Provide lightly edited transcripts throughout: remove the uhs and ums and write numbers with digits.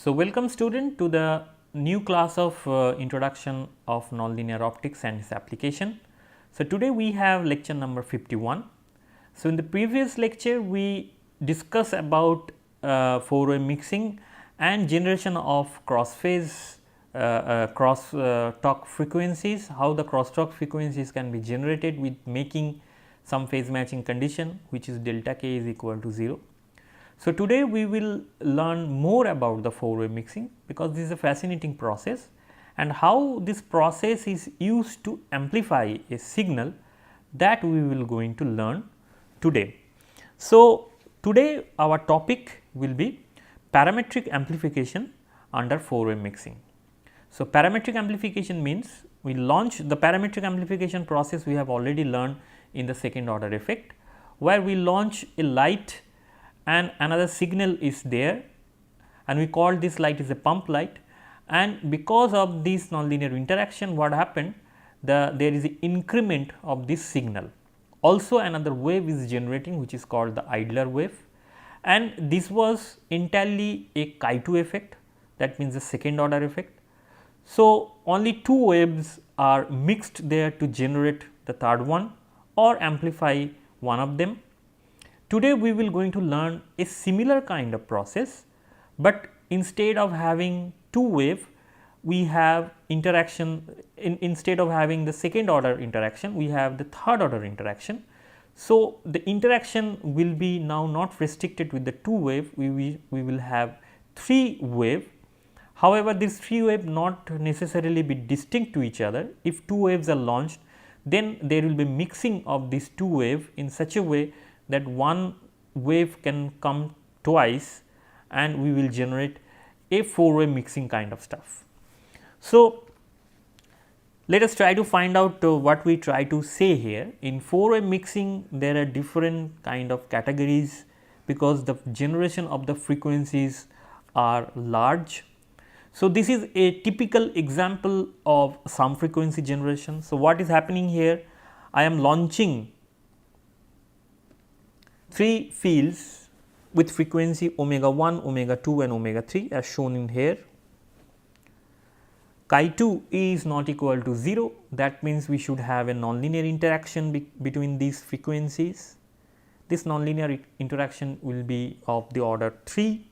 So, welcome student to the new class of introduction of nonlinear optics and its application. So, today we have lecture number 51. So, in the previous lecture we discussed about four-way mixing and generation of cross phase cross talk frequencies, how the cross talk frequencies can be generated with making some phase matching condition which is delta k is equal to 0. So, today we will learn more about the four-way mixing, because this is a fascinating process and how this process is used to amplify a signal, that we will going to learn today. So, today our topic will be parametric amplification under four-way mixing. So, parametric amplification means we launch the parametric amplification process we have already learned in the second order effect, where we launch a light and another signal is there and we call this light is a pump light, and because of this nonlinear interaction what happened, there is an increment of this signal. Also another wave is generating which is called the idler wave, and this was entirely a chi2 effect, that means the second order effect. So, only two waves are mixed there to generate the third one or amplify one of them. Today we will going to learn a similar kind of process, but instead of having two wave we have interaction instead of having the second order interaction we have the third order interaction. So, the interaction will be now not restricted with the two wave, we will have three wave. However, this three wave not necessarily be distinct to each other. If two waves are launched, then there will be mixing of these two wave in such a way that one wave can come twice and we will generate a four-way mixing kind of stuff. So, let us try to find out what we try to say here. In four-way mixing there are different kind of categories, because the generation of the frequencies are large. So, this is a typical example of some frequency generation. So, what is happening here? I am launching three fields with frequency omega 1, omega 2 and omega 3 as shown in here. Chi 2 is not equal to 0, that means we should have a nonlinear interaction between these frequencies. This nonlinear interaction will be of the order 3.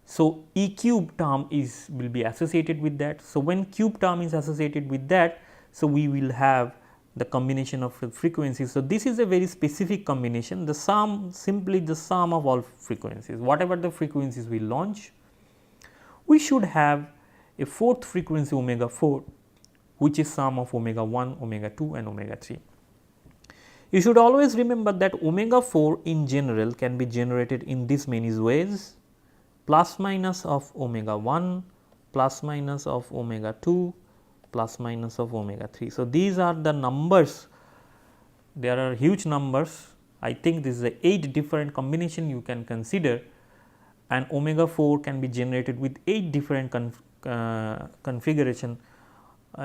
So, E cube term will be associated with that. So, when cube term is associated with that, so we will have the combination of frequencies. So, this is a very specific combination, the sum, simply the sum of all frequencies, whatever the frequencies we launch, we should have a fourth frequency omega 4, which is sum of omega 1, omega 2 and omega 3. You should always remember that omega 4 in general can be generated in this many ways: plus minus of omega 1, plus minus of omega 2, plus minus of omega 3. So, these are the numbers, there are huge numbers. I think this is a 8 different combination you can consider, and omega 4 can be generated with 8 different configuration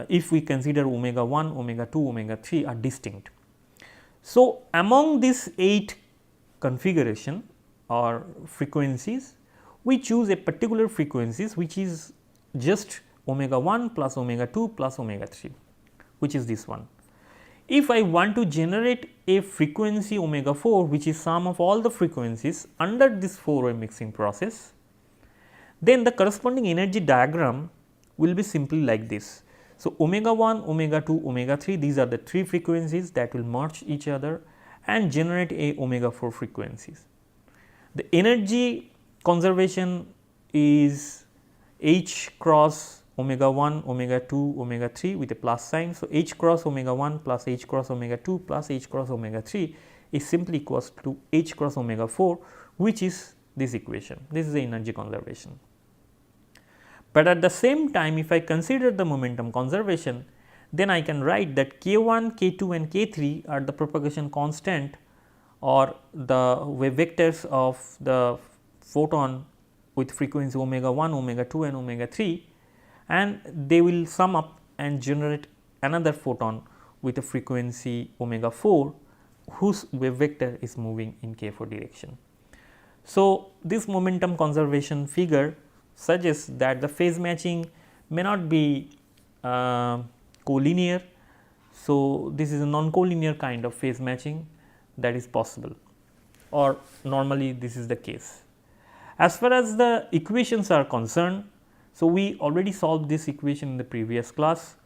if we consider omega 1, omega 2, omega 3 are distinct. So, among these 8 configuration or frequencies, we choose a particular frequencies which is just omega 1 plus omega 2 plus omega 3, which is this one. If I want to generate a frequency omega 4 which is sum of all the frequencies under this four-way mixing process, then the corresponding energy diagram will be simply like this. So, omega 1, omega 2, omega 3, these are the three frequencies that will merge each other and generate a omega 4 frequencies. The energy conservation is H cross omega 1, omega 2, omega 3 with a plus sign. So, H cross omega 1 plus H cross omega 2 plus H cross omega 3 is simply equals to H cross omega 4, which is this equation. This is the energy conservation. But at the same time, if I consider the momentum conservation, then I can write that K1, K2 and K3 are the propagation constant or the wave vectors of the photon with frequency omega 1, omega 2 and omega 3, and they will sum up and generate another photon with a frequency omega 4 whose wave vector is moving in k4 direction. So, this momentum conservation figure suggests that the phase matching may not be collinear. So, this is a non-collinear kind of phase matching that is possible, or normally this is the case. As far as the equations are concerned, so we already solved this equation in the previous class.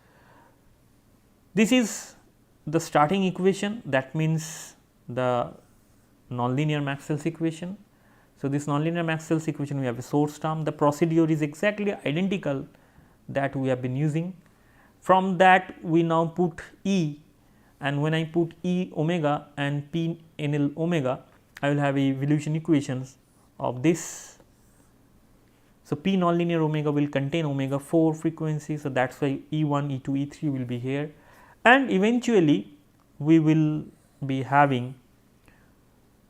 This is the starting equation, that means the nonlinear Maxwell's equation. So, this nonlinear Maxwell's equation, we have a source term, the procedure is exactly identical that we have been using. From that we now put E, and when I put E omega and P NL omega, I will have evolution equations of this. So, P nonlinear omega will contain omega 4 frequency. So, that is why E1, E2, E3 will be here, and eventually we will be having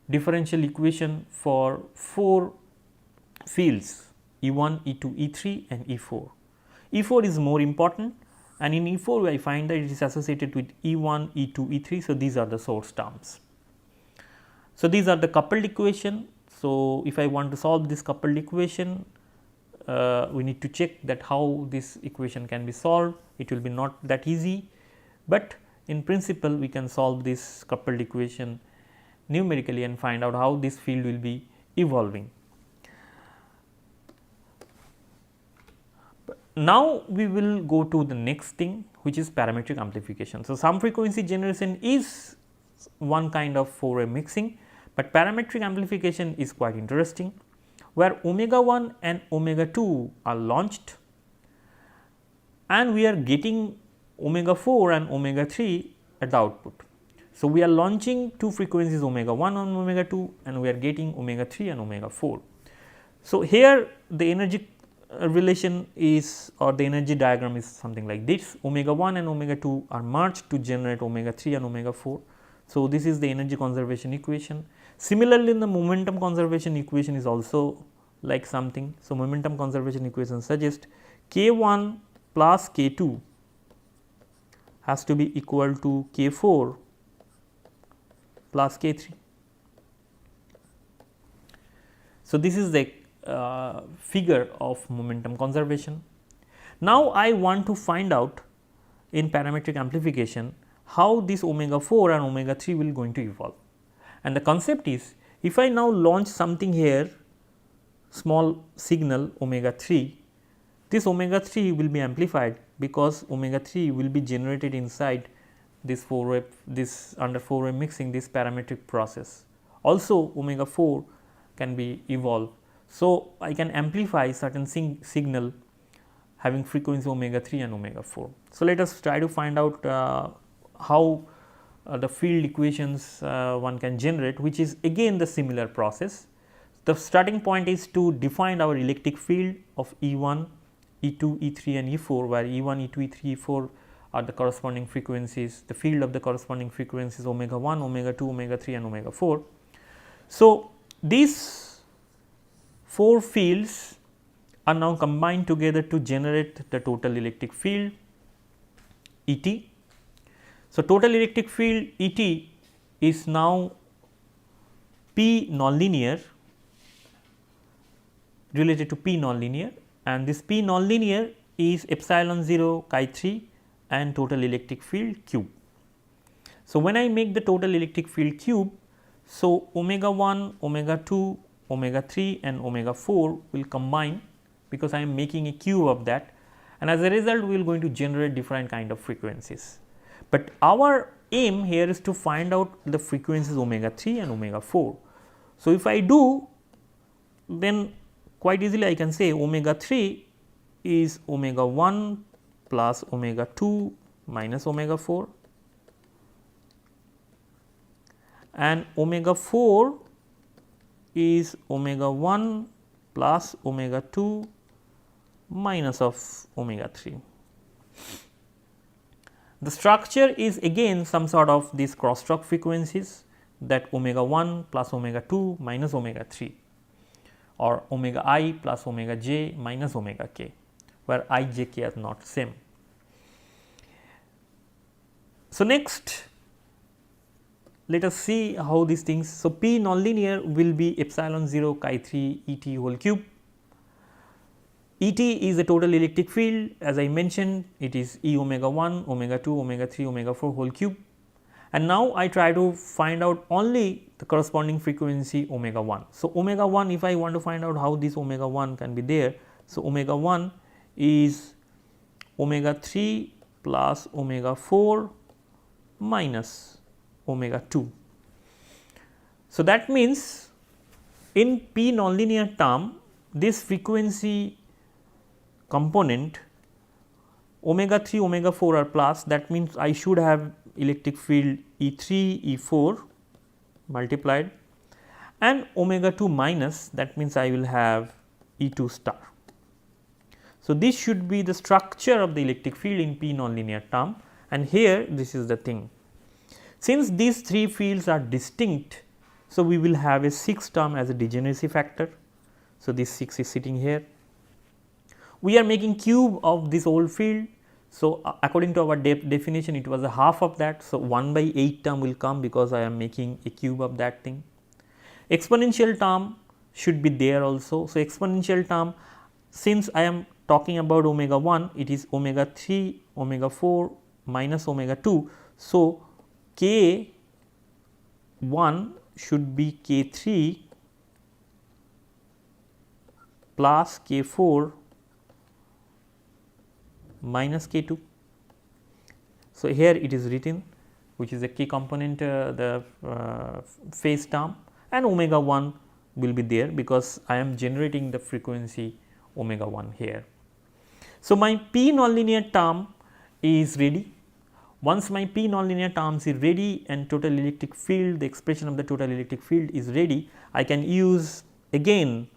differential equation for 4 fields E1, E2, E3 and E4. E4 is more important, and in E4 I find that it is associated with E1, E2, E3. So, these are the source terms. So, these are the coupled equation. So, if I want to solve this coupled equation, we need to check that how this equation can be solved. It will be not that easy, but in principle we can solve this coupled equation numerically and find out how this field will be evolving. Now, we will go to the next thing, which is parametric amplification. So, sum frequency generation is one kind of four-way mixing, but parametric amplification is quite interesting, where omega 1 and omega 2 are launched, and we are getting omega 4 and omega 3 at the output. So, we are launching two frequencies omega 1 and omega 2, and we are getting omega 3 and omega 4. So, here the energy relation is, or the energy diagram is something like this: omega 1 and omega 2 are merged to generate omega 3 and omega 4. So, this is the energy conservation equation. Similarly, in the momentum conservation equation is also like something. So, momentum conservation equation suggests k 1 plus k 2 has to be equal to k 4 plus k 3. So, this is the figure of momentum conservation. Now, I want to find out in parametric amplification how this omega 4 and omega 3 will going to evolve. And the concept is, if I now launch something here, small signal omega 3, this omega 3 will be amplified because omega 3 will be generated inside this under 4-way mixing, this parametric process. Also omega 4 can be evolved. So, I can amplify certain signal having frequency omega 3 and omega 4. So, let us try to find out how the field equations one can generate, which is again the similar process. The starting point is to define our electric field of E1, E2, E3 and E4, where E1, E2, E3, E4 are the corresponding frequencies, the field of the corresponding frequencies omega 1, omega 2, omega 3 and omega 4. So, these 4 fields are now combined together to generate the total electric field ET. So, total electric field ET is now P nonlinear, related to P nonlinear, and this P nonlinear is epsilon 0 chi 3 and total electric field cube. So, when I make the total electric field cube, so omega 1, omega 2, omega 3 and omega 4 will combine, because I am making a cube of that, and as a result we will going to generate different kind of frequencies. But our aim here is to find out the frequencies omega 3 and omega 4. So, if I do, then quite easily I can say omega 3 is omega 1 plus omega 2 minus omega 4, and omega 4 is omega 1 plus omega 2 minus of omega 3. The structure is again some sort of these crosstalk frequencies, that omega 1 plus omega 2 minus omega 3, or omega I plus omega j minus omega k, where I, j, k are not same. So, next let us see how these things. So, P nonlinear will be epsilon 0 chi 3 E t whole cube. Et is a total electric field, as I mentioned, it is E omega 1, omega 2, omega 3, omega 4 whole cube, and now I try to find out only the corresponding frequency omega 1. So, omega 1, if I want to find out how this omega 1 can be there, so omega 1 is omega 3 plus omega 4 minus omega 2. So, that means in P nonlinear term, this frequency component omega 3, omega 4 are plus, that means I should have electric field E 3, E 4 multiplied, and omega 2 minus, that means I will have E 2 star. So, this should be the structure of the electric field in P nonlinear term, and here this is the thing. Since these three fields are distinct, so we will have a 6 term as a degeneracy factor. So, this 6 is sitting here. We are making cube of this old field. So, according to our definition, it was a half of that. So, 1 by 8 term will come because I am making a cube of that thing. Exponential term should be there also. So, exponential term, since I am talking about omega 1, it is omega 3, omega 4 minus omega 2. So, k 1 should be k 3 plus k 4 minus k 2. So, here it is written, which is a k component, the phase term, and omega 1 will be there because I am generating the frequency omega 1 here. So, my P nonlinear term is ready. Once my P nonlinear terms is ready and total electric field, the expression of the total electric field is ready, I can use again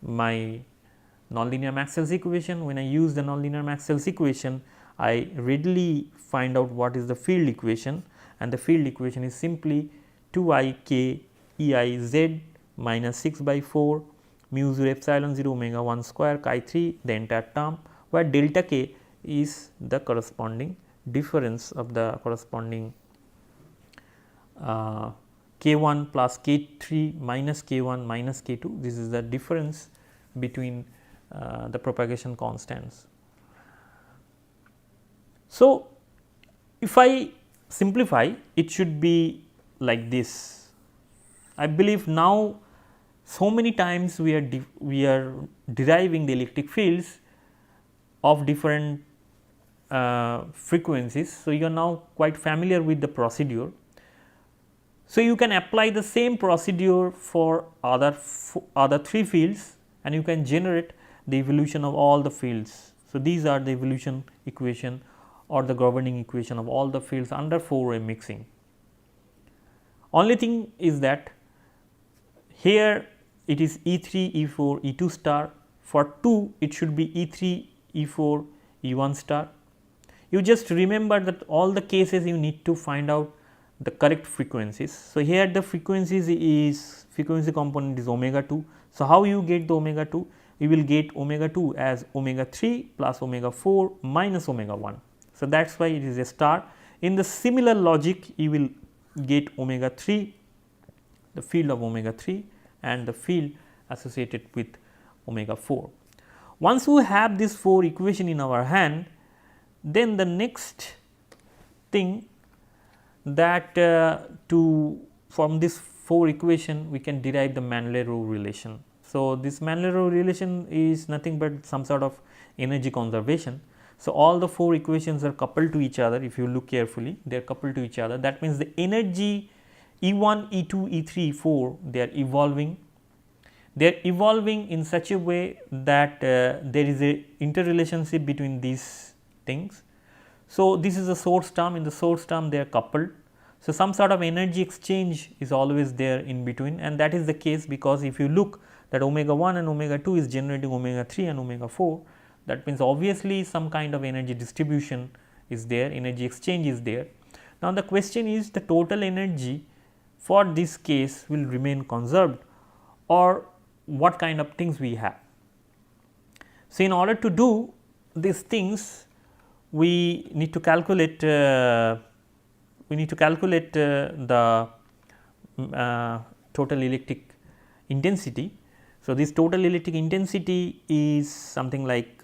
my nonlinear Maxwell's equation. When I use the nonlinear Maxwell's equation, I readily find out what is the field equation, and the field equation is simply 2 I k E I z minus 6 by 4 mu 0 epsilon 0 omega 1 square chi 3, the entire term, where delta k is the corresponding difference of the corresponding k 1 plus k 3 minus k 1 minus k 2. This is the difference between the propagation constants. So, if I simplify, it should be like this. I believe now so many times we are deriving the electric fields of different frequencies. So, you are now quite familiar with the procedure. So, you can apply the same procedure for other three fields, and you can generate the evolution of all the fields. So, these are the evolution equation or the governing equation of all the fields under 4-way mixing. Only thing is that here it is E 3, E 4, E 2 star. For 2 it should be E 3, E 4, E 1 star. You just remember that all the cases you need to find out the correct frequencies. So, here the frequency component is omega 2. So, how you get the omega 2? You will get omega 2 as omega 3 plus omega 4 minus omega 1. So, that is why it is a star. In the similar logic, you will get omega 3, the field of omega 3 and the field associated with omega 4. Once we have this 4 equation in our hand, then the next thing that from this 4 equation we can derive the Manley-Rowe relation. So, this Manley-Rowe relation is nothing but some sort of energy conservation. So, all the 4 equations are coupled to each other. If you look carefully, they are coupled to each other. That means, the energy E1, E2, E3, E4, they are evolving. They are evolving in such a way that there is a interrelationship between these things. So, this is a source term. In the source term, they are coupled. So, some sort of energy exchange is always there in between, and that is the case because if you look that omega 1 and omega 2 is generating omega 3 and omega 4, that means obviously some kind of energy distribution is there, energy exchange is there. Now, the question is the total energy for this case will remain conserved or what kind of things we have. So, in order to do these things, we need to calculate the total electric intensity. So, So, this total electric intensity is something like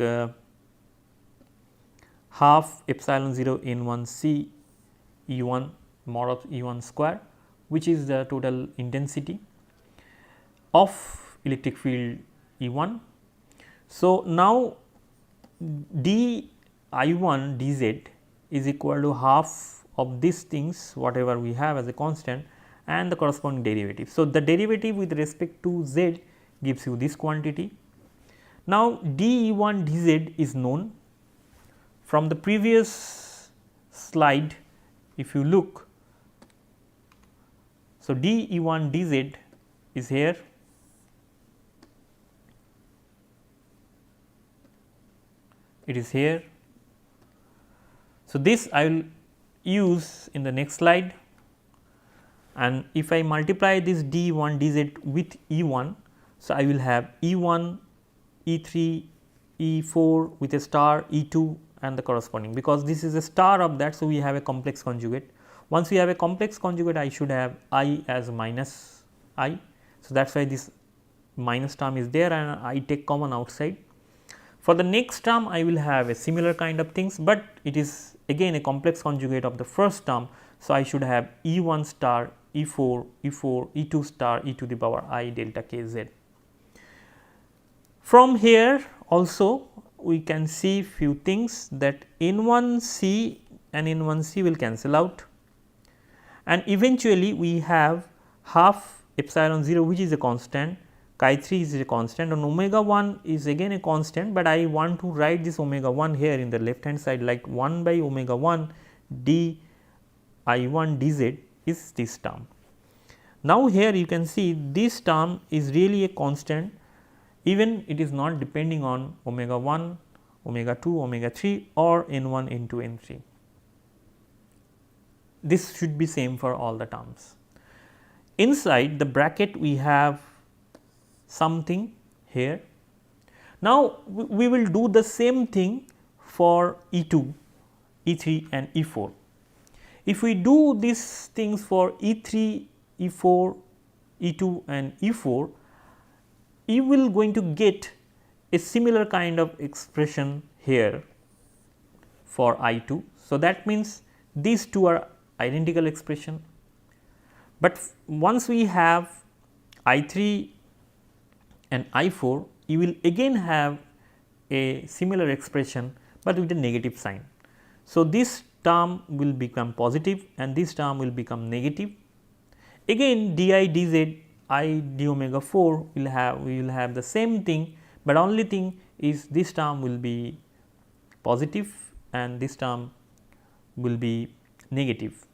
half epsilon 0 N1 C E1 mod of E1 square, which is the total intensity of electric field E1. So, now d I1 dz is equal to half of these things whatever we have as a constant and the corresponding derivative. So, the derivative with respect to z gives you this quantity. Now, d E1 dz is known from the previous slide. If you look, so d E1 dz is here, it is here. So, this I will use in the next slide, and if I multiply this d E1 dz with E1, so I will have E1, E3, E4 with a star, E2 and the corresponding, because this is a star of that. So, we have a complex conjugate. Once we have a complex conjugate, I should have I as minus I. So, that is why this minus term is there and I take common outside. For the next term, I will have a similar kind of things, but it is again a complex conjugate of the first term. So, I should have E1 star, E4, E4, E2 star, e to the power I delta k z. From here also we can see few things, that N1 C and N1 C will cancel out, and eventually we have half epsilon 0, which is a constant, chi 3 is a constant, and omega 1 is again a constant, but I want to write this omega 1 here in the left hand side, like 1 by omega 1 d I1 dz is this term. Now, here you can see this term is really a constant, even it is not depending on omega 1, omega 2, omega 3 or N1, N2, N3. This should be same for all the terms. Inside the bracket we have something here. Now, we will do the same thing for E2, E3 and E4. If we do these things for E3, E4, E2 and E4, you will going to get a similar kind of expression here for I2. So, that means these two are identical expression, but once we have I3 and I4, you will again have a similar expression, but with a negative sign. So, this term will become positive and this term will become negative. Again d I dz I d omega 4 we will have the same thing, but only thing is this term will be positive and this term will be negative.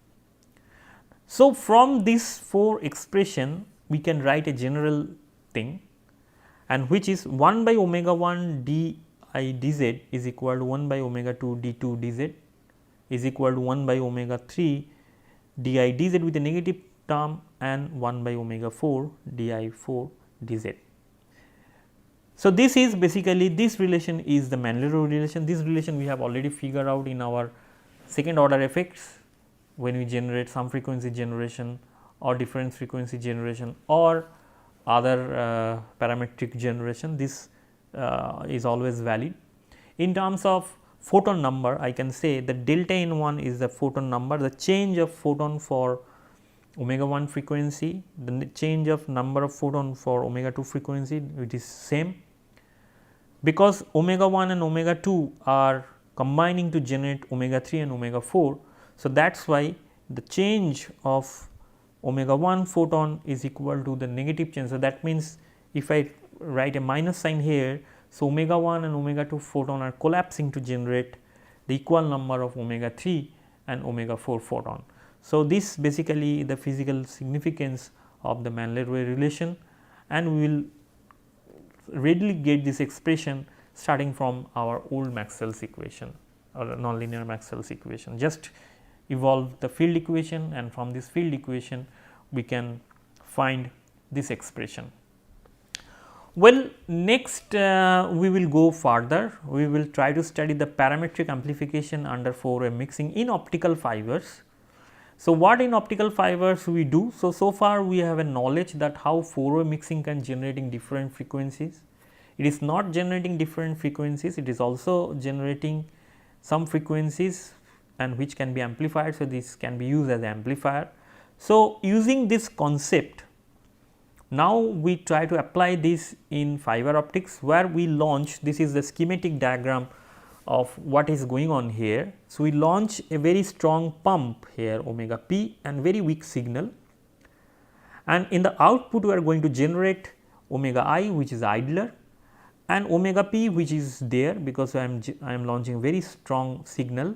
So, from this 4 expression we can write a general thing, and which is 1 by omega 1 d I dz is equal to 1 by omega 2 d 2 dz is equal to 1 by omega 3 d I dz with a negative term and 1 by omega 4 d I 4 dz. So, this is basically, this relation is the Mann-Leroy relation. This relation we have already figured out in our second order effects when we generate some frequency generation or difference frequency generation or other parametric generation. This is always valid. In terms of photon number, I can say that delta n1 is the photon number, the change of photon for omega 1 frequency, the change of number of photon for omega 2 frequency, it is same, because omega 1 and omega 2 are combining to generate omega 3 and omega 4. So, that is why the change of omega 1 photon is equal to the negative change. So, that means if I write a minus sign here, so omega 1 and omega 2 photon are collapsing to generate the equal number of omega 3 and omega 4 photon. So, this basically the physical significance of the Mann-Leroy relation, and we will readily get this expression starting from our old Maxwell's equation or nonlinear Maxwell's equation. Just evolve the field equation, and from this field equation we can find this expression. Well, next we will go further. We will try to study the parametric amplification under 4-way mixing in optical fibers. So, what in optical fibers we do? So far we have a knowledge that how 4-way mixing can generating different frequencies. It is not generating different frequencies, it is also generating some frequencies and which can be amplified. So, this can be used as an amplifier. So, using this concept, now we try to apply this in fiber optics, where we launch, this is the schematic diagram of what is going on here. So, we launch a very strong pump here omega p and very weak signal, and in the output we are going to generate omega I, which is idler, and omega p, which is there because I am launching very strong signal,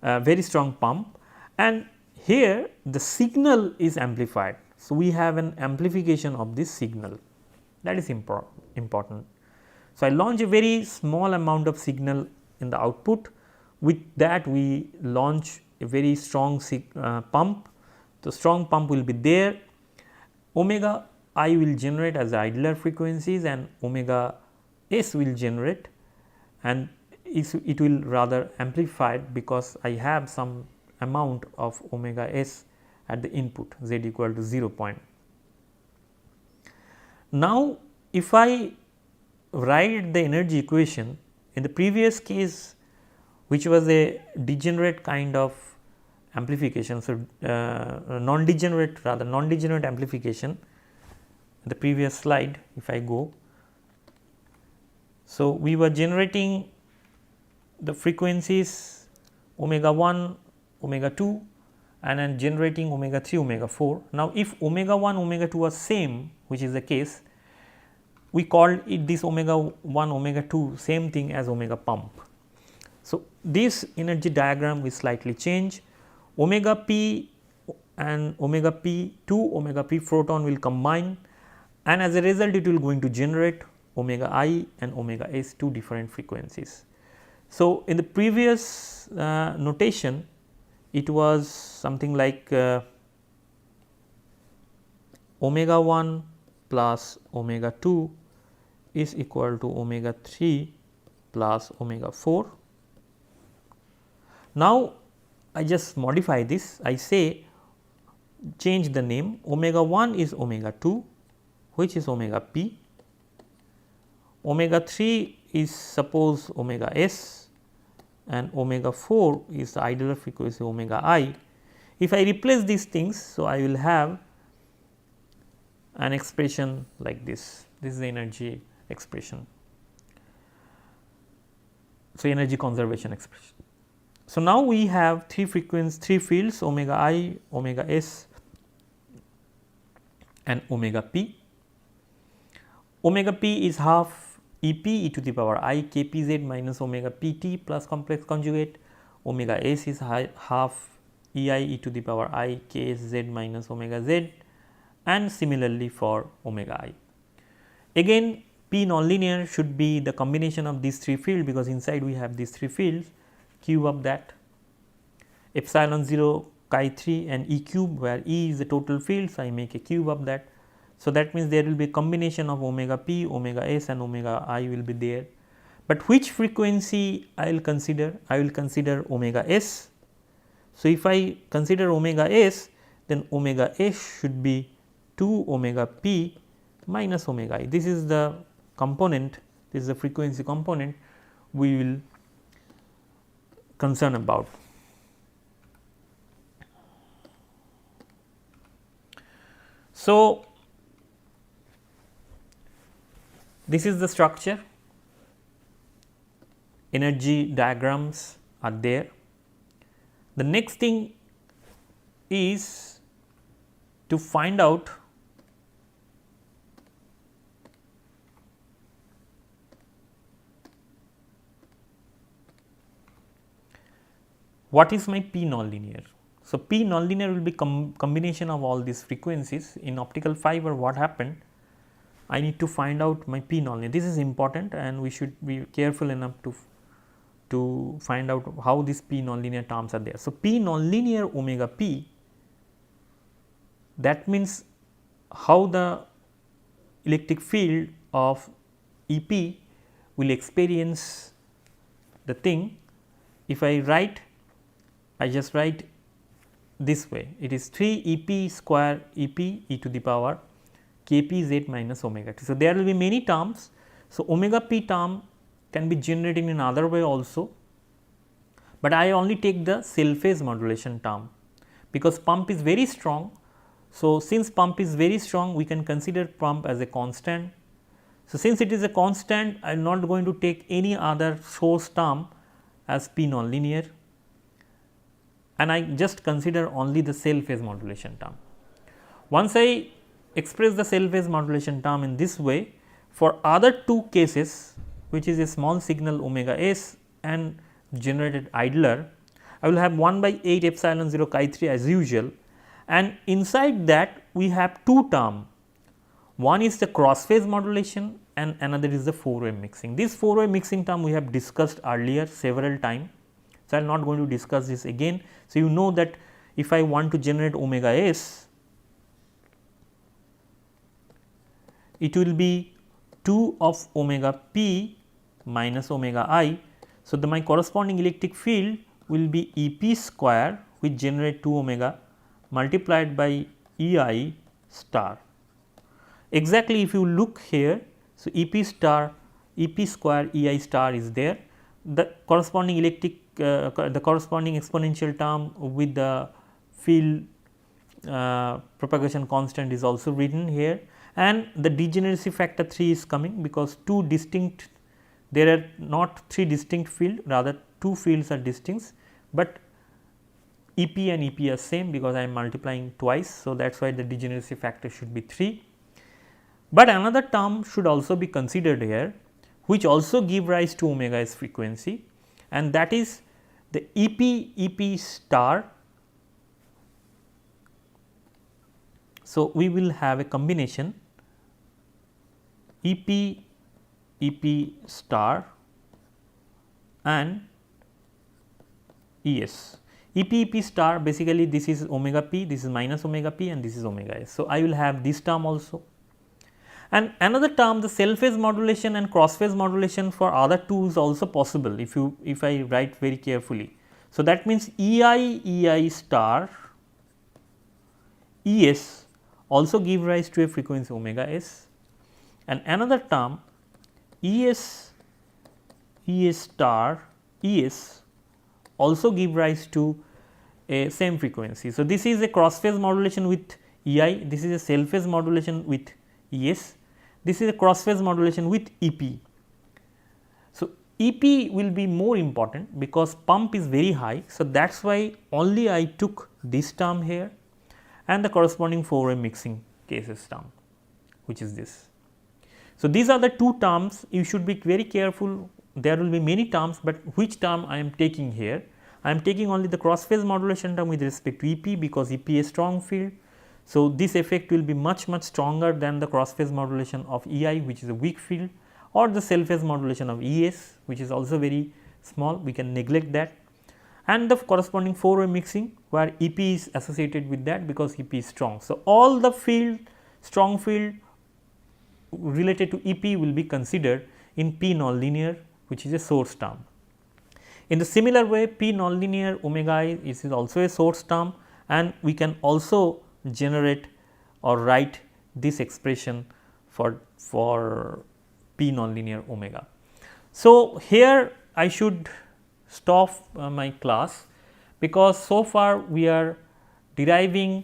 very strong pump, and here the signal is amplified. So, we have an amplification of this signal, that is important. So, I launch a very small amount of signal in the output, with that we launch a very strong pump. The strong pump will be there, omega I will generate as idler frequencies and omega s will generate, and it will rather amplified because I have some amount of omega s at the input z equal to 0 point. Now, if I write the energy equation in the previous case, which was a degenerate kind of amplification. So, non-degenerate amplification, the previous slide if I go. So, we were generating the frequencies omega 1, omega 2 and then generating omega 3, omega 4. Now, if omega 1, omega 2 are same, which is the case, we called it this omega 1, omega 2 same thing as omega pump. So, this energy diagram will slightly change, omega p and omega p 2 omega p photon will combine, and as a result it will going to generate omega I and omega s, two different frequencies. So, in the previous notation it was something like omega 1 plus omega 2 is equal to omega 3 plus omega 4. Now, I just modify this, I say change the name, omega 1 is omega 2, which is omega p, omega 3 is suppose omega s, and omega 4 is the idler frequency omega I. If I replace these things, so I will have an expression like this is the energy expression. So, energy conservation expression. So, now we have three fields omega I, omega s and omega p. Omega p is half E p e to the power I k p z minus omega p t plus complex conjugate, omega s is half E I e to the power I k s z minus omega z, and similarly for omega I. Again, p nonlinear should be the combination of these three fields, because inside we have these three fields, cube of that epsilon 0 chi 3 and E cube, where E is the total field. So, I make a cube of that. So, that means there will be a combination of omega p, omega s and omega I will be there, but which frequency I will consider? I will consider omega s. So, if I consider omega s, then omega s should be 2 omega p minus omega I. This is the component, this is the frequency component we will concern about. So, this is the structure, energy diagrams are there. The next thing is to find out what is my p nonlinear. So, p nonlinear will be combination of all these frequencies. In optical fiber, what happened? I need to find out my p nonlinear. This is important, and we should be careful enough to find out how these p nonlinear terms are there. So, p nonlinear omega p, that means how the electric field of E p will experience the thing. If I write, I just write this way, it is 3 E p square E p e to the power k p z minus omega t. So, there will be many terms. So, omega p term can be generated in another way also, but I only take the cell phase modulation term because pump is very strong. So, since pump is very strong, we can consider pump as a constant. So, since it is a constant, I am not going to take any other source term as p nonlinear, and I just consider only the cell phase modulation term. Once I express the cell phase modulation term in this way, for other two cases, which is a small signal omega s and generated idler, I will have 1 by 8 epsilon 0 chi 3 as usual, and inside that we have two term. One is the cross phase modulation and another is the 4-way mixing. This 4-way mixing term we have discussed earlier several times. So, I am not going to discuss this again. So, you know that if I want to generate omega s, it will be 2 of omega p minus omega I. So, my corresponding electric field will be E p square, which generate 2 omega multiplied by E I star. Exactly, if you look here, so E p star, E p square E I star is there. The corresponding the corresponding exponential term with the field propagation constant is also written here, and the degeneracy factor 3 is coming because two distinct, there are not 3 distinct field, rather 2 fields are distinct, but E p and E p are same because I am multiplying twice. So, that is why the degeneracy factor should be 3. But another term should also be considered here, which also give rise to omega s frequency, and that is the E p star. So, we will have a combination E p star and E s. E p star, basically this is omega p, this is minus omega p, and this is omega s. So, I will have this term also. And another term, the cell phase modulation and cross phase modulation for other two is also possible if I write very carefully. So, that means E I star E s also give rise to a frequency omega s, and another term E s star E s also give rise to a same frequency. So, this is a cross phase modulation with E I, this is a cell phase modulation with E s, this is a cross phase modulation with E p. So, E p will be more important because pump is very high. So, that is why only I took this term here and the corresponding 4-way mixing cases term, which is this. So, these are the two terms, you should be very careful, there will be many terms, but which term I am taking here? I am taking only the cross phase modulation term with respect to E p because E p is strong field. So, this effect will be much stronger than the cross phase modulation of E I, which is a weak field, or the cell phase modulation of E s, which is also very small, we can neglect that, and the corresponding 4-way mixing where E p is associated with that because E p is strong. So, all the field, strong field related to E p will be considered in P nonlinear, which is a source term. In the similar way, P nonlinear omega I is also a source term, and we can also generate or write this expression for P nonlinear omega. So, here I should stop my class because so far we are deriving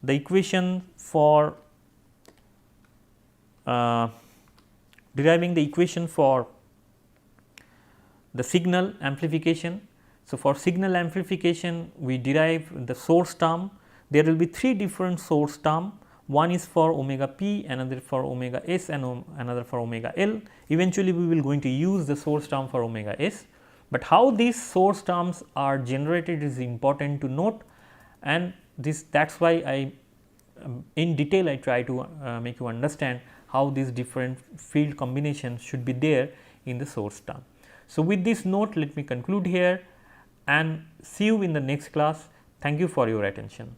the equation for the signal amplification. So, for signal amplification we derive the source term. There will be 3 different source term, one is for omega p, another for omega s, and another for omega L. Eventually, we will going to use the source term for omega s, but how these source terms are generated is important to note, and that is why I in detail I try to make you understand how these different field combinations should be there in the source term. So, with this note, let me conclude here and see you in the next class. Thank you for your attention.